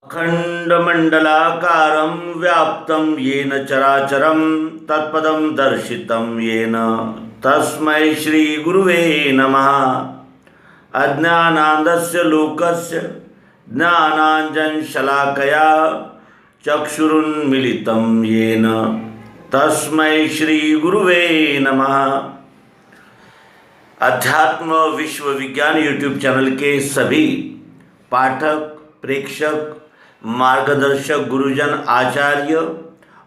अखंडमंडलाकारं व्याप्तं येन चराचरं तत्पदं दर्शितं येन तस्मै श्री गुरुवे नमः। अज्ञानान्धस्य लोकस्य ज्ञानाञ्जनशलाकया चक्षुरुन्मीलितं येन तस्मै श्री गुरुवे नमः। अध्यात्म विश्व विज्ञान यूट्यूब चैनल के सभी पाठक, प्रेक्षक, मार्गदर्शक, गुरुजन, आचार्य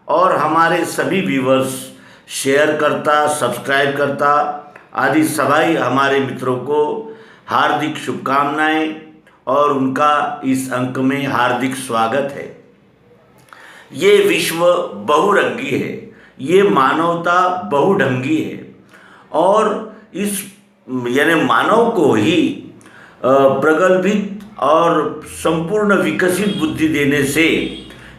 और हमारे सभी व्यूवर्स, शेयर करता, सब्सक्राइब करता आदि सभी हमारे मित्रों को हार्दिक शुभकामनाएं और उनका इस अंक में हार्दिक स्वागत है। ये विश्व बहुरंगी है, ये मानवता बहुढंगी है और इस मानव को ही प्रगल्भित और संपूर्ण विकसित बुद्धि देने से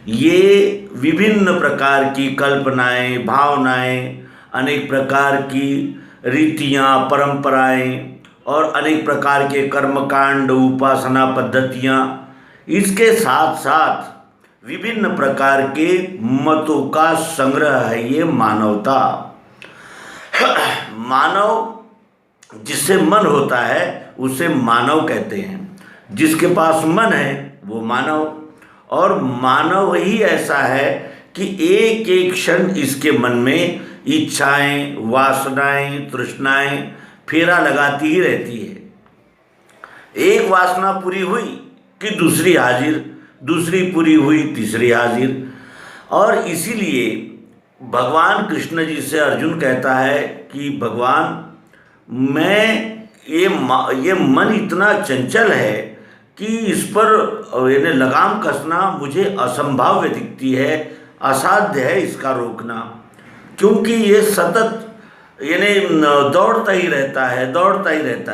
ये विभिन्न प्रकार की कल्पनाएं, भावनाएं, अनेक प्रकार की रीतियां, परंपराएं और अनेक प्रकार के कर्मकांड, उपासना पद्धतियां, इसके साथ साथ विभिन्न प्रकार के मतों का संग्रह है ये मानवता। मानव, जिससे मन होता है उसे मानव कहते हैं। जिसके पास मन है वो मानव, और मानव ही ऐसा है कि एक एक क्षण इसके मन में इच्छाएं, वासनाएं, तृष्णाएं फेरा लगाती ही रहती है। एक वासना पूरी हुई कि दूसरी हाजिर, दूसरी पूरी हुई तीसरी हाजिर। और इसीलिए भगवान कृष्ण जी से अर्जुन कहता है कि भगवान, ये मन इतना चंचल है कि इस पर लगाम कसना मुझे असंभाव्य दिखती है, असाध्य है इसका रोकना, क्योंकि ये सतत दौड़ता ही रहता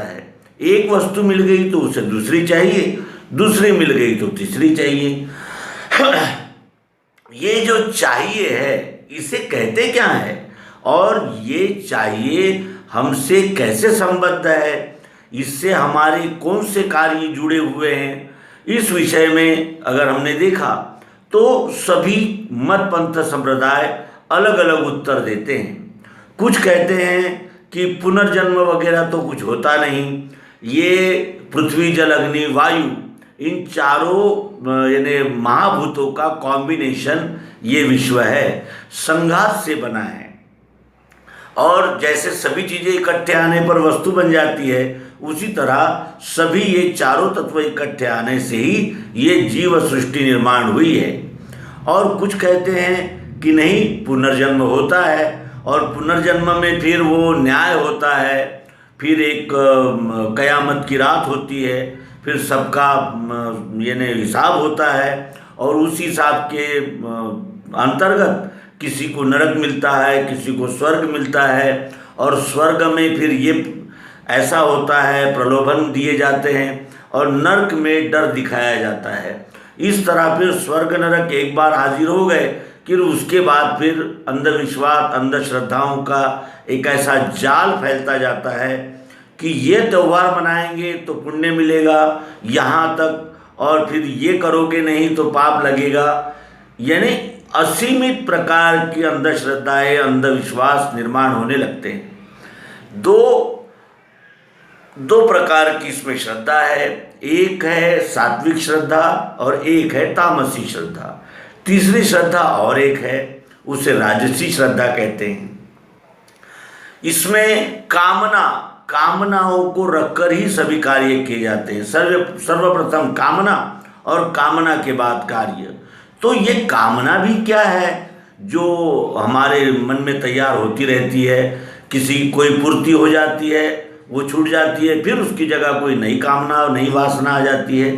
है। एक वस्तु मिल गई तो उसे दूसरी चाहिए, दूसरी मिल गई तो तीसरी चाहिए। ये जो चाहिए है इसे कहते क्या है, और ये चाहिए हमसे कैसे संबद्ध है, इससे हमारे कौन से कार्य जुड़े हुए हैं, इस विषय में अगर हमने देखा तो सभी मत पंथ संप्रदाय अलग अलग उत्तर देते हैं। कुछ कहते हैं कि पुनर्जन्म वगैरह तो कुछ होता नहीं, ये पृथ्वी, जल, अग्नि, वायु, इन चारों महाभूतों का कॉम्बिनेशन ये विश्व है, संघात से बना है। और जैसे सभी चीज़ें इकट्ठे आने पर वस्तु बन जाती है, उसी तरह सभी ये चारों तत्व इकट्ठे आने से ही ये जीव सृष्टि निर्माण हुई है। और कुछ कहते हैं कि नहीं, पुनर्जन्म होता है और पुनर्जन्म में फिर वो न्याय होता है, फिर एक कयामत की रात होती है, फिर सबका हिसाब होता है और उस हिसाब के अंतर्गत किसी को नरक मिलता है, किसी को स्वर्ग मिलता है। और स्वर्ग में फिर ये ऐसा होता है, प्रलोभन दिए जाते हैं, और नरक में डर दिखाया जाता है। इस तरह फिर स्वर्ग नरक एक बार हाजिर हो गए, फिर उसके बाद फिर अंधविश्वास, अंधश्रद्धाओं का एक ऐसा जाल फैलता जाता है कि ये त्यौहार मनाएंगे तो पुण्य मिलेगा यहाँ तक, और फिर ये करोगे नहीं तो पाप लगेगा। यानी असीमित प्रकार की अंधश्रद्धाएं, अंधविश्वास निर्माण होने लगते हैं। दो प्रकार की इसमें श्रद्धा है, एक है सात्विक श्रद्धा और एक है तामसी श्रद्धा। तीसरी श्रद्धा और एक है, उसे राजसी श्रद्धा कहते हैं। इसमें कामनाओं को रखकर ही सभी कार्य किए जाते हैं। सर्वप्रथम कामना और कामना के बाद कार्य। तो ये कामना भी क्या है जो हमारे मन में तैयार होती रहती है, कोई पूर्ति हो जाती है, वो छूट जाती है, फिर उसकी जगह कोई नई कामना और नई वासना आ जाती है।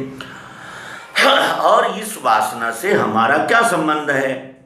और इस वासना से हमारा क्या संबंध है?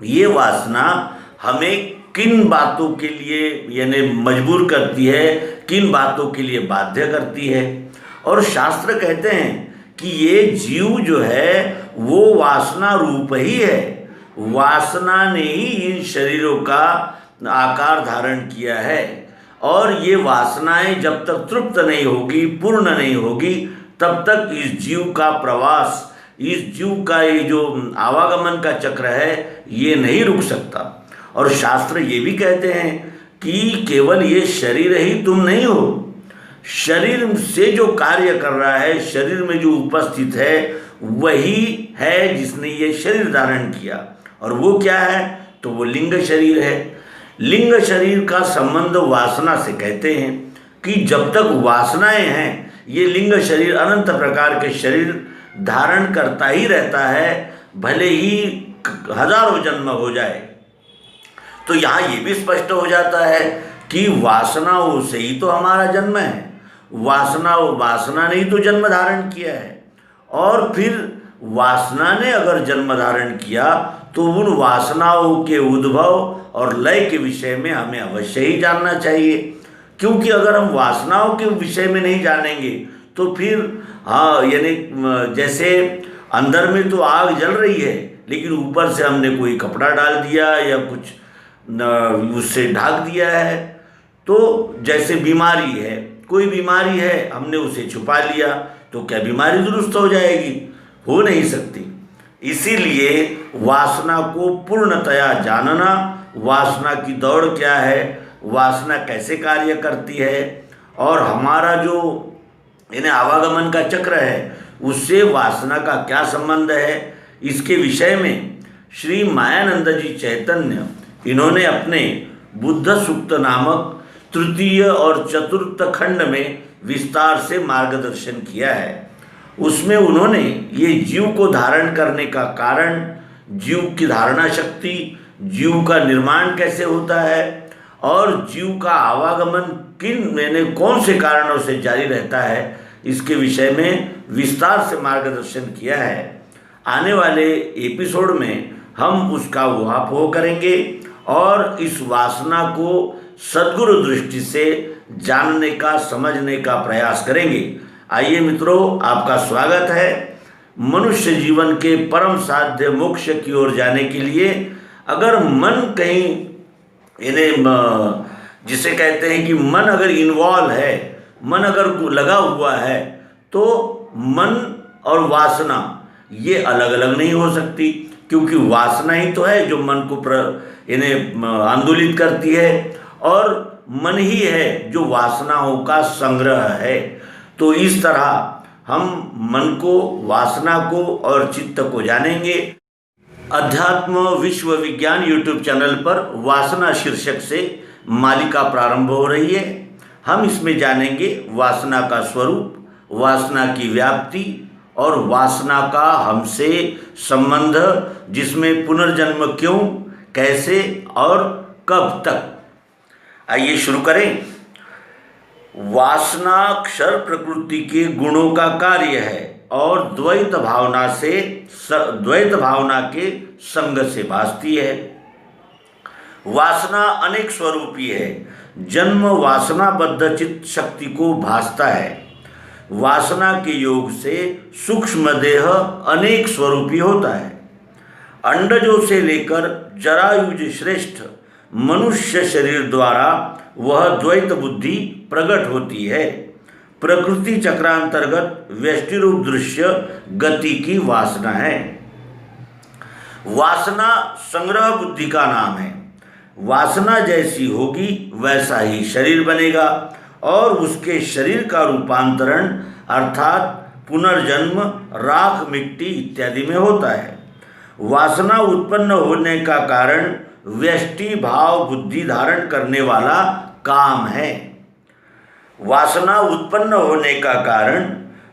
ये वासना हमें किन बातों के लिए मजबूर करती है, किन बातों के लिए बाध्य करती है। और शास्त्र कहते हैं कि ये जीव जो है वो वासना रूप ही है। वासना ने ही इन शरीरों का आकार धारण किया है, और ये वासनाएं जब तक तृप्त नहीं होगी, पूर्ण नहीं होगी, तब तक इस जीव का प्रवास इस जीव का ये जो आवागमन का चक्र है ये नहीं रुक सकता। और शास्त्र ये भी कहते हैं कि केवल ये शरीर ही तुम नहीं हो, शरीर से जो कार्य कर रहा है, शरीर में जो उपस्थित है वही है जिसने ये शरीर धारण किया। और वो क्या है? तो वो लिंग शरीर है। लिंग शरीर का संबंध वासना से कहते हैं कि जब तक वासनाएं हैं ये लिंग शरीर अनंत प्रकार के शरीर धारण करता ही रहता है, भले ही हजारों जन्म हो जाए। तो यहाँ ये भी स्पष्ट हो जाता है कि वासनाओं से ही तो हमारा जन्म है, वासना ने ही तो जन्म धारण किया है। और फिर वासना ने अगर जन्म धारण किया तो उन वासनाओं के उद्भव और लय के विषय में हमें अवश्य ही जानना चाहिए, क्योंकि अगर हम वासनाओं के विषय में नहीं जानेंगे तो फिर यानी जैसे अंदर में तो आग जल रही है लेकिन ऊपर से हमने कोई कपड़ा डाल दिया या कुछ उससे ढक दिया है, तो जैसे बीमारी है, कोई बीमारी है हमने उसे छुपा लिया तो क्या बीमारी दुरुस्त हो जाएगी? हो नहीं सकती। इसीलिए वासना को पूर्णतया जानना, वासना की दौड़ क्या है, वासना कैसे कार्य करती है और हमारा जो इन्हें आवागमन का चक्र है उससे वासना का क्या संबंध है, इसके विषय में श्री मायानंद जी चैतन्य इन्होंने अपने बुद्ध सूक्त नामक तृतीय और चतुर्थ खंड में विस्तार से मार्गदर्शन किया है। उसमें उन्होंने ये जीव को धारण करने का कारण, जीव की धारणा शक्ति, जीव का निर्माण कैसे होता है और जीव का आवागमन कौन से कारणों से जारी रहता है, इसके विषय में विस्तार से मार्गदर्शन किया है। आने वाले एपिसोड में हम उसका ऊहापोह करेंगे और इस वासना को सद्गुरु दृष्टि से जानने का, समझने का प्रयास करेंगे। आइए मित्रों, आपका स्वागत है। मनुष्य जीवन के परम साध्य मोक्ष की ओर जाने के लिए अगर मन कहीं इन्हें जिसे कहते हैं कि मन अगर इन्वॉल्व है, मन अगर लगा हुआ है, तो मन और वासना ये अलग अलग नहीं हो सकती, क्योंकि वासना ही तो है जो मन को इन्हें आंदोलित करती है और मन ही है जो वासनाओं का संग्रह है। तो इस तरह हम मन को, वासना को और चित्त को जानेंगे। अध्यात्म विश्व विज्ञान यूट्यूब चैनल पर वासना शीर्षक से मालिका प्रारंभ हो रही है। हम इसमें जानेंगे वासना का स्वरूप, वासना की व्याप्ति और वासना का हमसे संबंध, जिसमें पुनर्जन्म क्यों, कैसे और कब तक। आइए शुरू करें। वासना क्षर प्रकृति के गुणों का कार्य है और द्वैत भावना के संग से भासती है। वासना अनेक स्वरूपी है। जन्म वासनाबद्ध चित्त शक्ति को भासता है। वासना के योग से सूक्ष्म देह अनेक स्वरूपी होता है। अंडजों से लेकर जरायुज श्रेष्ठ मनुष्य शरीर द्वारा वह द्वैत बुद्धि प्रकट होती है। प्रकृति चक्रांतर्गत व्यष्टिरूप दृश्य गति की वासना है। वासना संग्रह बुद्धि का नाम है। वासना जैसी होगी वैसा ही शरीर बनेगा और उसके शरीर का रूपांतरण अर्थात पुनर्जन्म राख, मिट्टी इत्यादि में होता है। वासना उत्पन्न होने का कारण व्यष्टि भाव बुद्धि धारण करने वाला काम है। वासना उत्पन्न होने का कारण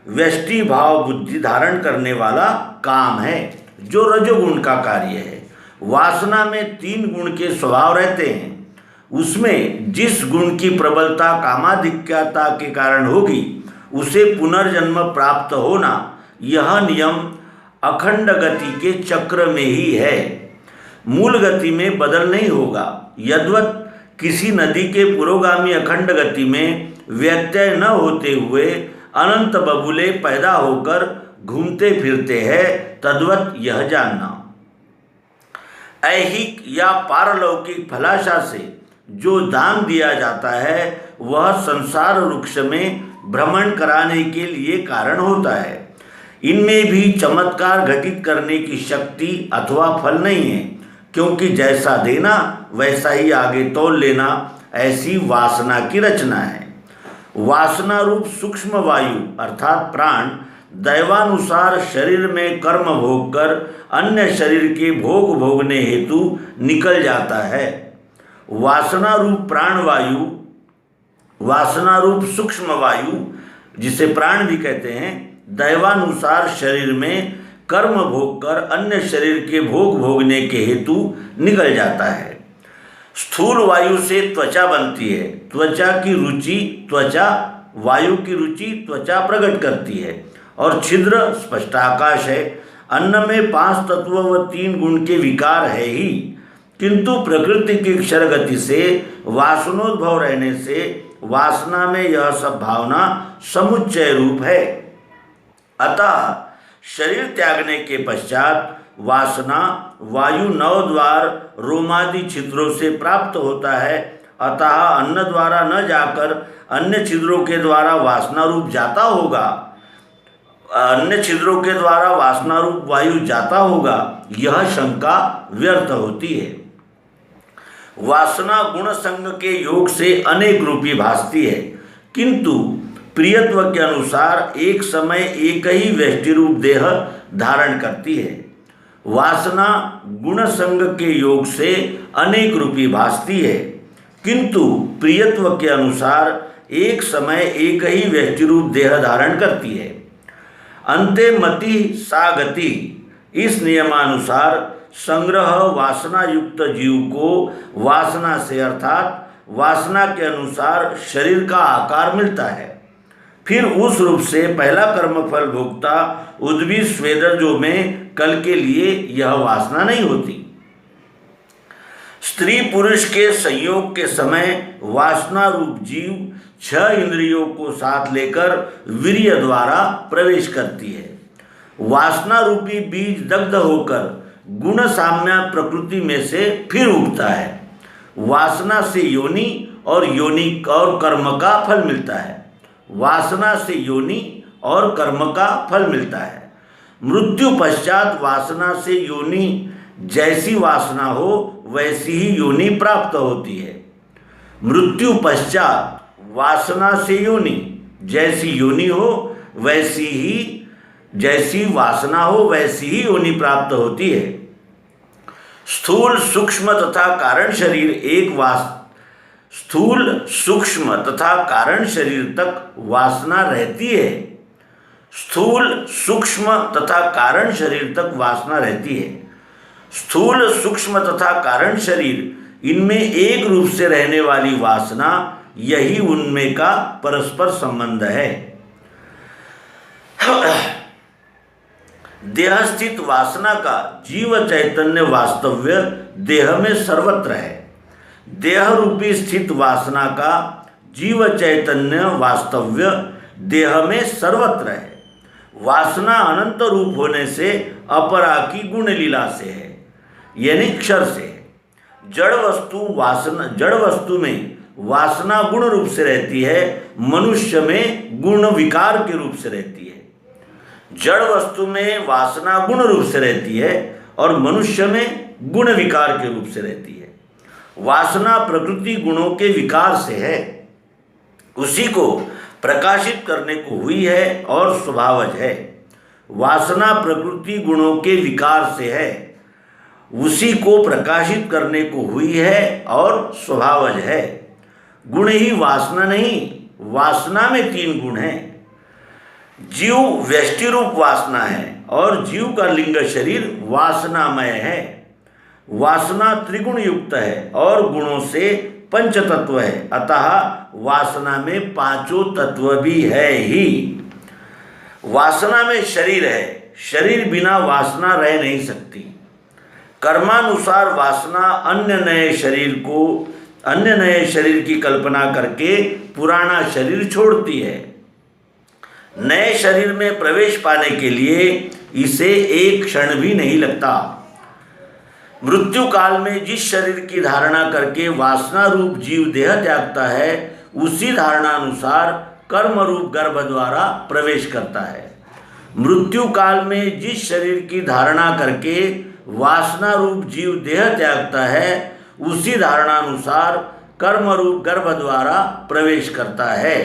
व्यष्टि भाव बुद्धि धारण करने वाला काम है, जो रजोगुण का कार्य है। वासना में 3 गुण के स्वभाव रहते हैं। उसमें जिस गुण की प्रबलता कामाधिक्यता के कारण होगी उसे पुनर्जन्म प्राप्त होना, यह नियम अखंड गति के चक्र में ही है। मूल गति में बदल नहीं होगा। यद्वत किसी नदी के पुरोगामी अखंड गति में व्यत्यय न होते हुए अनंत बबूले पैदा होकर घूमते फिरते हैं, तद्वत यह जानना। ऐहिक या पारलौकिक फलाशा से जो दान दिया जाता है वह संसार वृक्ष में भ्रमण कराने के लिए कारण होता है। इनमें भी चमत्कार घटित करने की शक्ति अथवा फल नहीं है, क्योंकि जैसा देना वैसा ही आगे तोल लेना ऐसी वासना की रचना है। वासना रूप सूक्ष्म वायु अर्थात प्राण दैवानुसार शरीर में कर्म भोग कर अन्य शरीर के भोग भोगने हेतु निकल जाता है। वासना रूप प्राण वायु, वासना रूप सूक्ष्म वायु जिसे प्राण भी कहते हैं, दैवानुसार शरीर में कर्म भोग कर अन्य शरीर के भोग भोगने के हेतु निकल जाता है। स्थूल वायु से त्वचा बनती है। त्वचा की रुचि, त्वचा वायु की रुचि त्वचा प्रकट करती है और छिद्र स्पष्टाकाश है। अन्न में 5 तत्व व 3 गुण के विकार है ही, किंतु प्रकृति की क्षरगति से वासनोद्भव रहने से वासना में यह सब भावना समुच्चय रूप है। अतः शरीर त्यागने के पश्चात वासना वायु 9 द्वार रोमादि छिद्रों से प्राप्त होता है। अतः अन्न द्वारा न जाकर अन्य छिद्रों के द्वारा वासना रूप जाता होगा, अन्य छिद्रों के द्वारा वासना रूप वायु जाता होगा, यह शंका व्यर्थ होती है। वासना गुण संग के योग से अनेक रूपी भासती है, किंतु प्रियत्व के अनुसार एक समय एक ही व्यष्टि रूप देह धारण करती है। वासना गुण संग के योग से अनेक रूपी भासती है, किंतु प्रियत्व के अनुसार एक समय एक ही व्यष्टि रूप देह धारण करती है। अंते मति सा गति, इस नियमानुसार संग्रह वासना युक्त जीव को वासना से अर्थात वासना के अनुसार शरीर का आकार मिलता है। फिर उस रूप से पहला कर्मफल भोक्ता उद्भिद स्वेदर्जों में कल के लिए यह वासना नहीं होती। स्त्री पुरुष के संयोग के समय वासना रूप जीव 6 इंद्रियों को साथ लेकर वीर्य द्वारा प्रवेश करती है। वासना रूपी बीज दग्ध होकर गुण साम्या प्रकृति में से फिर उगता है। वासना से योनि और कर्म का फल मिलता है। वासना से योनि और कर्म का फल मिलता है। मृत्यु पश्चात वासना से योनि जैसी वासना हो वैसी ही योनि प्राप्त होती है। मृत्यु पश्चात वासना से योनि जैसी योनि हो वैसी ही, जैसी वासना हो वैसी ही योनि प्राप्त होती है। स्थूल सूक्ष्म तथा कारण शरीर स्थूल सूक्ष्म तथा कारण शरीर तक वासना रहती है। स्थूल सूक्ष्म तथा कारण शरीर तक वासना रहती है। स्थूल सूक्ष्म तथा कारण शरीर इनमें एक रूप से रहने वाली वासना, यही उनमें का परस्पर संबंध है। देह स्थित वासना का जीव चैतन्य वास्तव्य देह में सर्वत्र है। देह रूपी स्थित वासना का जीव चैतन्य वास्तव्य देह में सर्वत्र है। वासना अनंत रूप होने से अपरा की गुण लीला से है, यानी क्षर से है। जड़ वस्तु में वासना गुण रूप से रहती है, मनुष्य में गुण विकार के रूप से रहती है। जड़ वस्तु में वासना गुण रूप से रहती है और मनुष्य में गुण विकार के रूप से रहती है। वासना प्रकृति गुणों के विकार से है, उसी को प्रकाशित करने को हुई है और स्वभावज है। वासना प्रकृति गुणों के विकार से है, उसी को प्रकाशित करने को हुई है और स्वभावज है। गुण ही वासना नहीं, वासना में 3 गुण हैं। जीव व्यष्टि रूप वासना है और जीव का लिंग शरीर वासनामय है। वासना त्रिगुण युक्त है और गुणों से 5 तत्व है, अतः वासना में 5 तत्व भी है ही। वासना में शरीर है, शरीर बिना वासना रह नहीं सकती। कर्मानुसार वासना अन्य नए शरीर की कल्पना करके पुराना शरीर छोड़ती है। नए शरीर में प्रवेश पाने के लिए इसे एक क्षण भी नहीं लगता। मृत्यु काल में जिस शरीर की धारणा करके वासना रूप जीव देह त्यागता है, उसी धारणा अनुसार कर्म रूप गर्भ द्वारा प्रवेश करता है। मृत्यु काल में जिस शरीर की धारणा करके वासना रूप जीव देह त्यागता है, उसी धारणानुसार कर्म रूप गर्भ द्वारा प्रवेश करता है।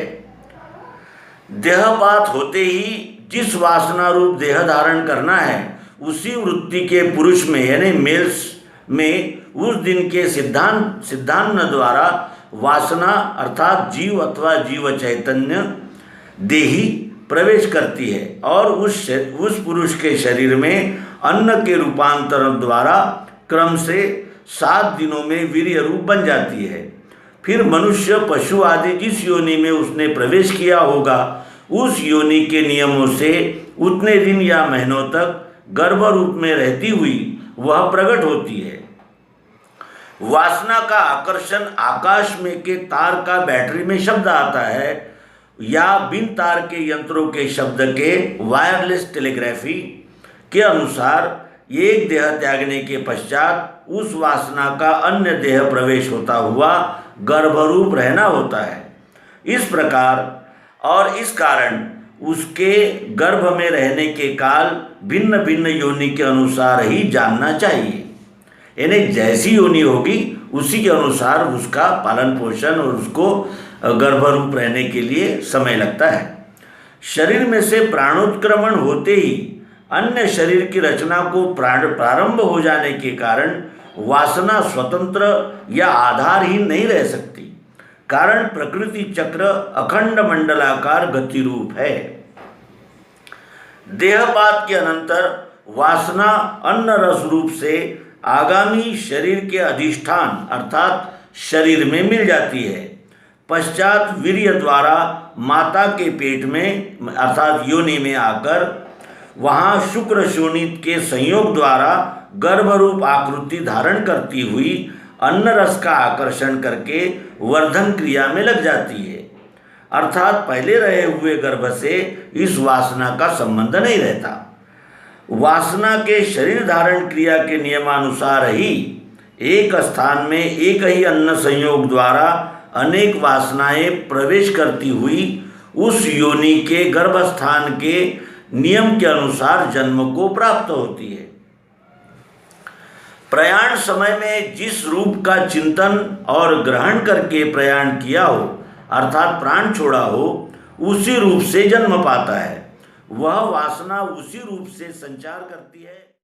देहपात होते ही जिस वासना रूप देह धारण करना है, उसी वृत्ति के पुरुष में यानी मेल्स में उस दिन के सिद्धांत द्वारा वासना अर्थात जीव अथवा जीव चैतन्य देही प्रवेश करती है और उस पुरुष के शरीर में अन्न के रूपांतरण द्वारा क्रम से 7 दिनों में वीर्य रूप बन जाती है। फिर मनुष्य पशु आदि जिस योनि में उसने प्रवेश किया होगा, उस योनि के नियमों से उतने दिन या महीनों तक गर्भ रूप में रहती हुई वह प्रकट होती है। वासना का आकर्षण आकाश में के तार का बैटरी में शब्द आता है या बिन तार के यंत्रों के शब्द के वायरलेस टेलीग्राफी के अनुसार एक देह त्यागने के पश्चात उस वासना का अन्य देह प्रवेश होता हुआ गर्भरूप रहना होता है। इस प्रकार और इस कारण उसके गर्भ में रहने के काल भिन्न भिन्न योनि के अनुसार ही जानना चाहिए। यानी जैसी योनि होगी उसी के अनुसार उसका पालन पोषण और उसको गर्भरूप रहने के लिए समय लगता है। शरीर में से प्राणोत्क्रमण होते ही अन्य शरीर की रचना को प्रारंभ हो जाने के कारण वासना स्वतंत्र या आधारहीन नहीं रह सकती, कारण प्रकृति चक्र अखंड मंडलाकार गति रूप है। देहपात के अनंतर वासना अन्न रस रूप से आगामी शरीर के अधिष्ठान अर्थात शरीर में मिल जाती है। पश्चात वीर्य द्वारा माता के पेट में अर्थात योनि में आकर वहाँ शुक्र शोणित के संयोग द्वारा गर्भरूप आकृति धारण करती हुई अन्न रस का आकर्षण करके वर्धन क्रिया में लग जाती है। अर्थात पहले रहे हुए गर्भ से इस वासना का संबंध नहीं रहता। वासना के शरीर धारण क्रिया के नियमानुसार ही एक स्थान में एक ही अन्न संयोग द्वारा अनेक वासनाएं प्रवेश करती हुई उस योनि के गर्भस्थान के नियम के अनुसार जन्म को प्राप्त होती है। प्रयाण समय में जिस रूप का चिंतन और ग्रहण करके प्रयाण किया हो अर्थात प्राण छोड़ा हो, उसी रूप से जन्म पाता है। वह वासना उसी रूप से संचार करती है।